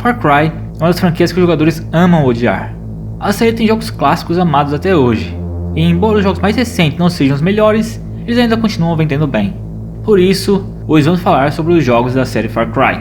Far Cry é uma das franquias que os jogadores amam odiar. A série tem jogos clássicos amados até hoje, e embora os jogos mais recentes não sejam os melhores, eles ainda continuam vendendo bem. Por isso, hoje vamos falar sobre os jogos da série Far Cry.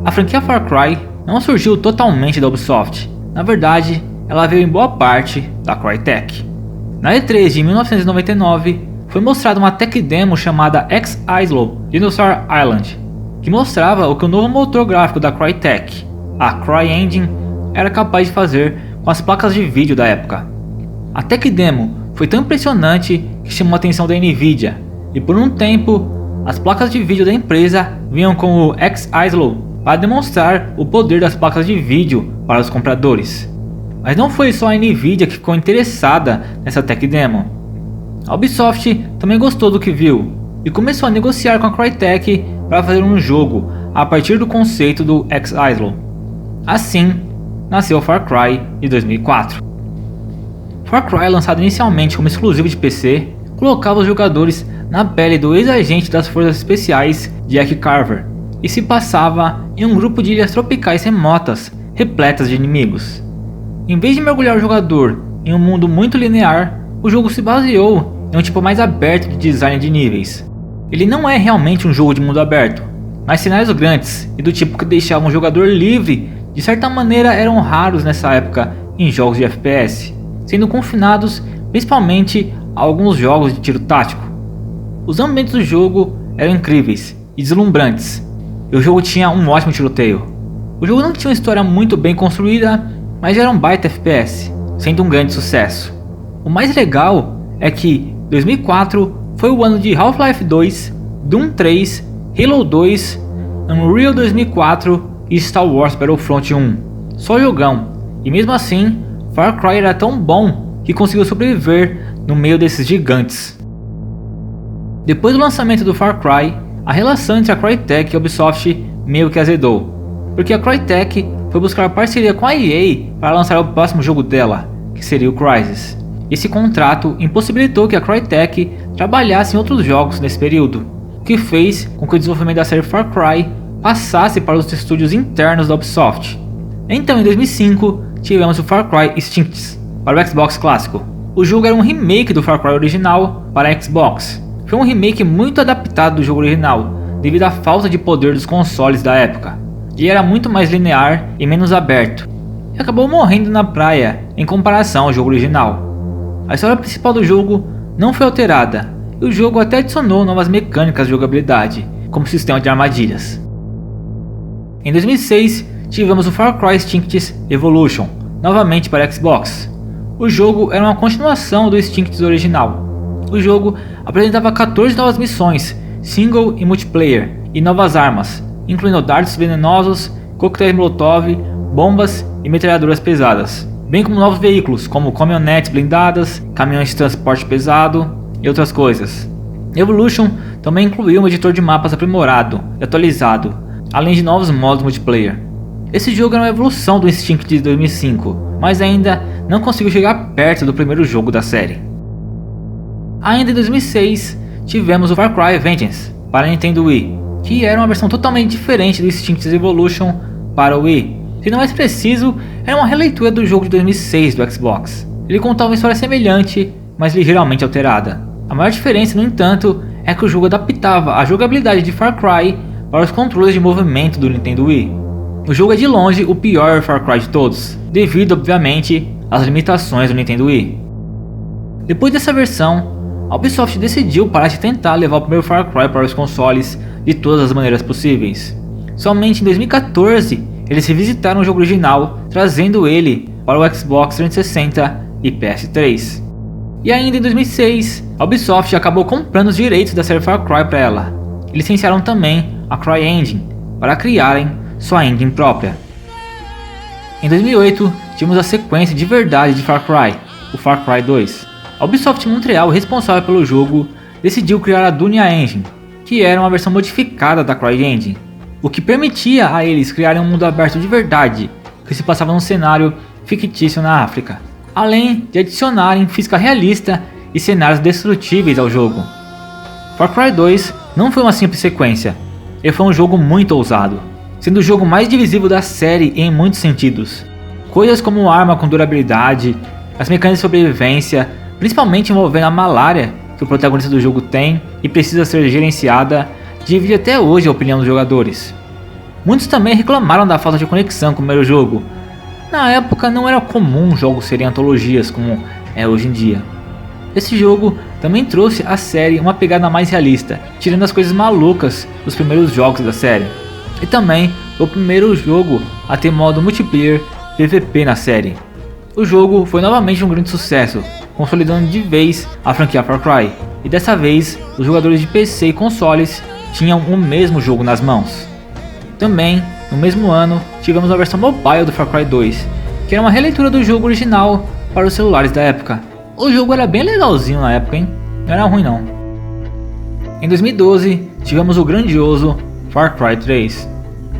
A franquia Far Cry não surgiu totalmente da Ubisoft, na verdade, ela veio em boa parte da Crytek. Na E3 de 1999, foi mostrada uma tech demo chamada X-Islow Dinosaur Island, que mostrava o que o novo motor gráfico da Crytek, a CryEngine, era capaz de fazer com as placas de vídeo da época. A tech demo foi tão impressionante que chamou a atenção da Nvidia, e por um tempo, as placas de vídeo da empresa vinham com o X-Islow para demonstrar o poder das placas de vídeo para os compradores. Mas não foi só a Nvidia que ficou interessada nessa tech demo. A Ubisoft também gostou do que viu e começou a negociar com a Crytek para fazer um jogo a partir do conceito do X-Islow. Assim, nasceu Far Cry de 2004. Far Cry, lançado inicialmente como exclusivo de PC, colocava os jogadores na pele do ex-agente das forças especiais Jack Carver e se passava em um grupo de ilhas tropicais remotas repletas de inimigos. Em vez de mergulhar o jogador em um mundo muito linear, o jogo se baseou em um tipo mais aberto de design de níveis. Ele não é realmente um jogo de mundo aberto, mas cenários grandes e do tipo que deixavam o jogador livre de certa maneira eram raros nessa época em jogos de FPS, sendo confinados principalmente a alguns jogos de tiro tático. Os ambientes do jogo eram incríveis e deslumbrantes, e o jogo tinha um ótimo tiroteio. O jogo não tinha uma história muito bem construída, mas era um baita FPS, sendo um grande sucesso. O mais legal é que 2004 foi o ano de Half-Life 2, Doom 3, Halo 2, Unreal 2004 e Star Wars Battlefront 1. Só jogão, e mesmo assim, Far Cry era tão bom que conseguiu sobreviver no meio desses gigantes. Depois do lançamento do Far Cry, a relação entre a Crytek e a Ubisoft meio que azedou, porque a Crytek foi buscar parceria com a EA para lançar o próximo jogo dela, que seria o Crysis. Esse contrato impossibilitou que a Crytek trabalhasse em outros jogos nesse período, o que fez com que o desenvolvimento da série Far Cry passasse para os estúdios internos da Ubisoft. Então, em 2005, tivemos o Far Cry Instincts para o Xbox clássico. O jogo era um remake do Far Cry original para a Xbox. Foi um remake muito adaptado do jogo original, devido à falta de poder dos consoles da época. E era muito mais linear e menos aberto, e acabou morrendo na praia em comparação ao jogo original. A história principal do jogo não foi alterada, e o jogo até adicionou novas mecânicas de jogabilidade, como o sistema de armadilhas. Em 2006, tivemos o Far Cry Instincts Evolution, novamente para Xbox. O jogo era uma continuação do Instincts original. O jogo apresentava 14 novas missões, single e multiplayer, e novas armas, incluindo dardos venenosos, coquetéis molotov, bombas e metralhadoras pesadas, bem como novos veículos como caminhonetes blindadas, caminhões de transporte pesado e outras coisas. Evolution também incluiu um editor de mapas aprimorado e atualizado, além de novos modos multiplayer. Esse jogo era uma evolução do Instinct de 2005, mas ainda não conseguiu chegar perto do primeiro jogo da série. Ainda em 2006, tivemos o Far Cry Vengeance para Nintendo Wii, que era uma versão totalmente diferente do Instincts Evolution para o Wii. Sendo mais preciso, era uma releitura do jogo de 2006 do Xbox. Ele contava uma história semelhante, mas ligeiramente alterada. A maior diferença, no entanto, é que o jogo adaptava a jogabilidade de Far Cry para os controles de movimento do Nintendo Wii. O jogo é de longe o pior Far Cry de todos, devido obviamente às limitações do Nintendo Wii. Depois dessa versão, a Ubisoft decidiu parar de tentar levar o primeiro Far Cry para os consoles de todas as maneiras possíveis. Somente em 2014, eles revisitaram o jogo original, trazendo ele para o Xbox 360 e PS3. E ainda em 2006, a Ubisoft acabou comprando os direitos da série Far Cry para ela, e licenciaram também a CryEngine para criarem sua engine própria. Em 2008, tivemos a sequência de verdade de Far Cry, o Far Cry 2. A Ubisoft Montreal, responsável pelo jogo, decidiu criar a Dunia Engine, que era uma versão modificada da CryEngine, o que permitia a eles criarem um mundo aberto de verdade, que se passava num cenário fictício na África, além de adicionarem física realista e cenários destrutíveis ao jogo. Far Cry 2 não foi uma simples sequência, ele foi um jogo muito ousado. sendo o jogo mais divisivo da série em muitos sentidos. Coisas como arma com durabilidade, as mecânicas de sobrevivência, principalmente envolvendo a malária que o protagonista do jogo tem e precisa ser gerenciada, divide até hoje a opinião dos jogadores. Muitos também reclamaram da falta de conexão com o primeiro jogo. Na época não era comum jogos serem antologias como é hoje em dia. Esse jogo também trouxe à série uma pegada mais realista, tirando as coisas malucas dos primeiros jogos da série. E também foi o primeiro jogo a ter modo multiplayer PVP na série. O jogo foi novamente um grande sucesso, consolidando de vez a franquia Far Cry, e dessa vez os jogadores de PC e consoles tinham o mesmo jogo nas mãos. Também, no mesmo ano, tivemos a versão mobile do Far Cry 2, que era uma releitura do jogo original para os celulares da época. O jogo era bem legalzinho na época, hein? Não era ruim não. Em 2012, tivemos o grandioso Far Cry 3.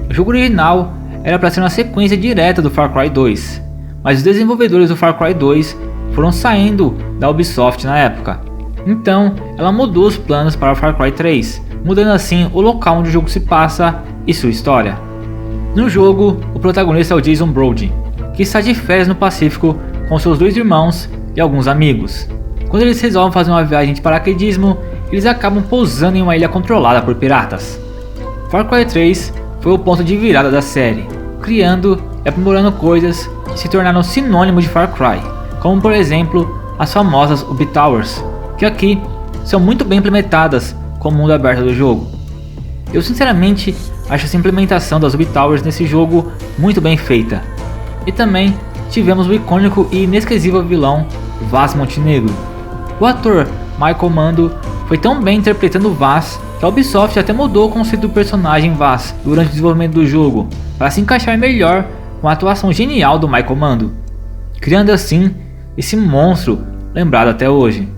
O jogo original era para ser uma sequência direta do Far Cry 2, mas os desenvolvedores do Far Cry 2 foram saindo da Ubisoft na época. Então, ela mudou os planos para o Far Cry 3, mudando assim o local onde o jogo se passa e sua história. No jogo, o protagonista é o Jason Brody, que está de férias no Pacífico com seus 2 irmãos e alguns amigos. Quando eles resolvem fazer uma viagem de paraquedismo, eles acabam pousando em uma ilha controlada por piratas. Far Cry 3 foi o ponto de virada da série, criando e aprimorando coisas que se tornaram sinônimo de Far Cry, como por exemplo as famosas Ubi Towers, que aqui são muito bem implementadas com o mundo aberto do jogo. Eu sinceramente acho essa implementação das Ubi Towers nesse jogo muito bem feita. E também tivemos o icônico e inesquecível vilão Vaas Montenegro. O ator Michael Mando foi tão bem interpretando o Vaas que a Ubisoft até mudou o conceito do personagem Vaas durante o desenvolvimento do jogo, para se encaixar melhor com a atuação genial do Michael Mando, criando assim esse monstro lembrado até hoje.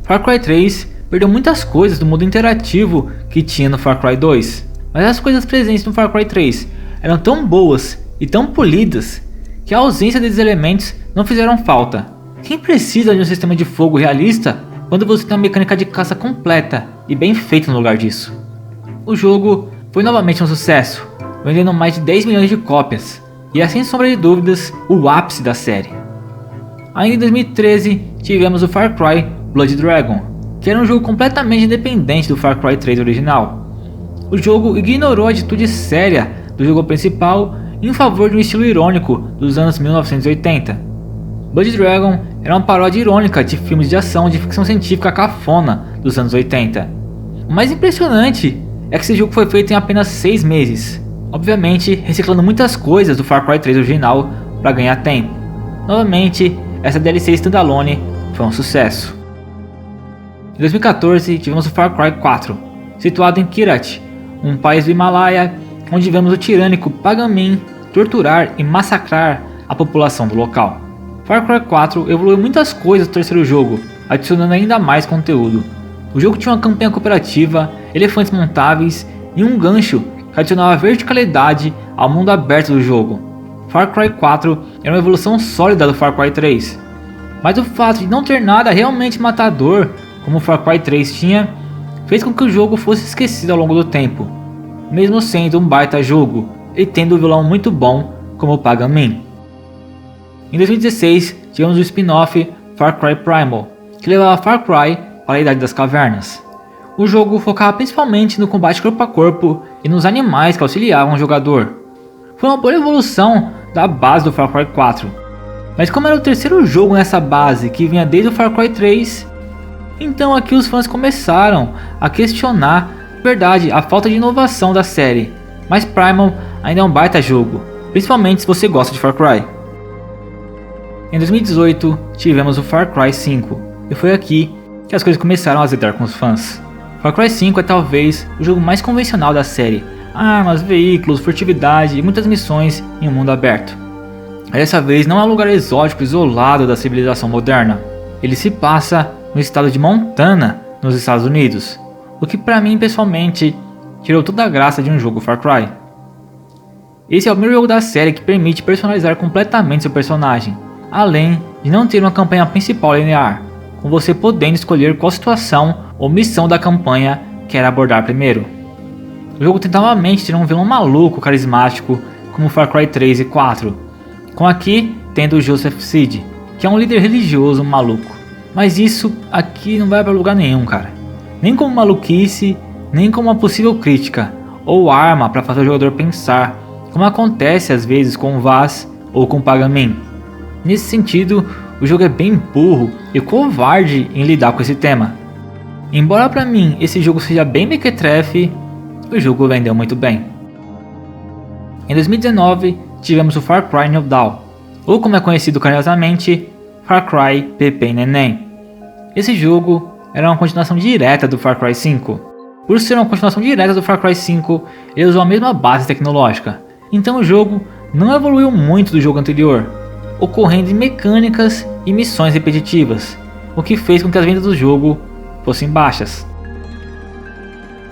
Far Cry 3 perdeu muitas coisas do modo interativo que tinha no Far Cry 2, mas as coisas presentes no Far Cry 3 eram tão boas e tão polidas que a ausência desses elementos não fizeram falta. Quem precisa de um sistema de fogo realista quando você tem uma mecânica de caça completa e bem feita no lugar disso? O jogo foi novamente um sucesso, vendendo mais de 10 milhões de cópias, e é sem sombra de dúvidas o ápice da série. Ainda em 2013 tivemos o Far Cry Blood Dragon, que era um jogo completamente independente do Far Cry 3 original. O jogo ignorou a atitude séria do jogo principal em favor de um estilo irônico dos anos 1980. Blood Dragon era uma paródia irônica de filmes de ação de ficção científica cafona dos anos 80. O mais impressionante é que esse jogo foi feito em apenas 6 meses, obviamente reciclando muitas coisas do Far Cry 3 original para ganhar tempo. Novamente, essa DLC standalone foi um sucesso. Em 2014 tivemos o Far Cry 4, situado em Kyrat, um país do Himalaia, onde vemos o tirânico Pagan Min torturar e massacrar a população do local. Far Cry 4 evoluiu muitas coisas do terceiro jogo, adicionando ainda mais conteúdo. O jogo tinha uma campanha cooperativa, elefantes montáveis e um gancho que adicionava verticalidade ao mundo aberto do jogo. Far Cry 4 era uma evolução sólida do Far Cry 3, mas o fato de não ter nada realmente matador como o Far Cry 3 tinha, fez com que o jogo fosse esquecido ao longo do tempo, mesmo sendo um baita jogo e tendo um vilão muito bom como o Pagan Min. Em 2016 tivemos o spin-off Far Cry Primal, que levava Far Cry para a Idade das Cavernas. O jogo focava principalmente no combate corpo a corpo e nos animais que auxiliavam o jogador. Foi uma boa evolução da base do Far Cry 4, mas como era o terceiro jogo nessa base que vinha desde o Far Cry 3, então aqui os fãs começaram a questionar a falta de inovação da série, mas Primal ainda é um baita jogo, principalmente se você gosta de Far Cry. Em 2018 tivemos o Far Cry 5, e foi aqui que as coisas começaram a azedar com os fãs. Far Cry 5 é talvez o jogo mais convencional da série, armas, veículos, furtividade e muitas missões em um mundo aberto. Mas dessa vez não é um lugar exótico isolado da civilização moderna, ele se passa no estado de Montana, nos Estados Unidos, o que pra mim pessoalmente tirou toda a graça de um jogo Far Cry. Esse é o primeiro jogo da série que permite personalizar completamente seu personagem, além de não ter uma campanha principal linear, com você podendo escolher qual situação ou missão da campanha quer abordar primeiro. o jogo tenta novamente ter um vilão maluco, carismático, como Far Cry 3 e 4, com aqui tendo o Joseph Seed, que é um líder religioso maluco. Mas isso aqui não vai pra lugar nenhum, cara. Nem como maluquice, nem como uma possível crítica, ou arma para fazer o jogador pensar, como acontece às vezes com o Vaz ou com o Pagamin. Nesse sentido, o jogo é bem burro e covarde em lidar com esse tema. Embora para mim esse jogo seja bem mequetrefe, o jogo vendeu muito bem. Em 2019 tivemos o Far Cry New Dawn, ou como é conhecido carinhosamente, Far Cry PP Neném. Esse jogo era uma continuação direta do Far Cry 5. Por ser uma continuação direta do Far Cry 5, ele usou a mesma base tecnológica, então o jogo não evoluiu muito do jogo anterior, ocorrendo em mecânicas e missões repetitivas, o que fez com que as vendas do jogo fossem baixas.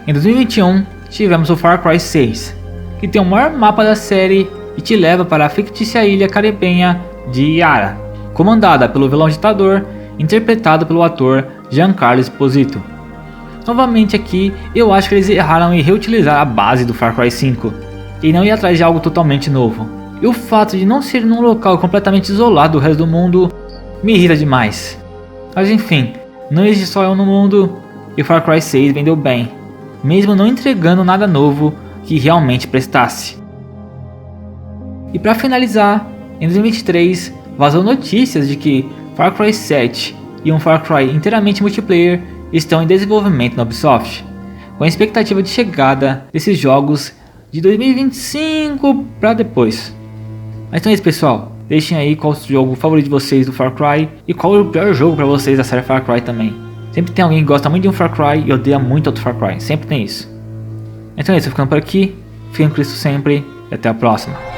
Em 2021 tivemos o Far Cry 6, que tem o maior mapa da série e te leva para a fictícia ilha caribenha de Yara, comandada pelo vilão ditador, interpretado pelo ator Giancarlo Esposito. Novamente aqui, eu acho que eles erraram em reutilizar a base do Far Cry 5, e não ir atrás de algo totalmente novo. E o fato de não ser num local completamente isolado do resto do mundo, me irrita demais. Mas enfim, não existe só eu no mundo, e o Far Cry 6 vendeu bem, mesmo não entregando nada novo que realmente prestasse. E para finalizar, em 2023 vazou notícias de que Far Cry 7 e um Far Cry inteiramente multiplayer estão em desenvolvimento na Ubisoft, com a expectativa de chegada desses jogos de 2025 para depois. Mas então é isso, pessoal, deixem aí qual o jogo favorito de vocês do Far Cry e qual é o pior jogo para vocês da série Far Cry também. Sempre tem alguém que gosta muito de um Far Cry e odeia muito outro Far Cry, sempre tem isso. Então é isso, ficando por aqui, fiquem com Cristo sempre e até a próxima.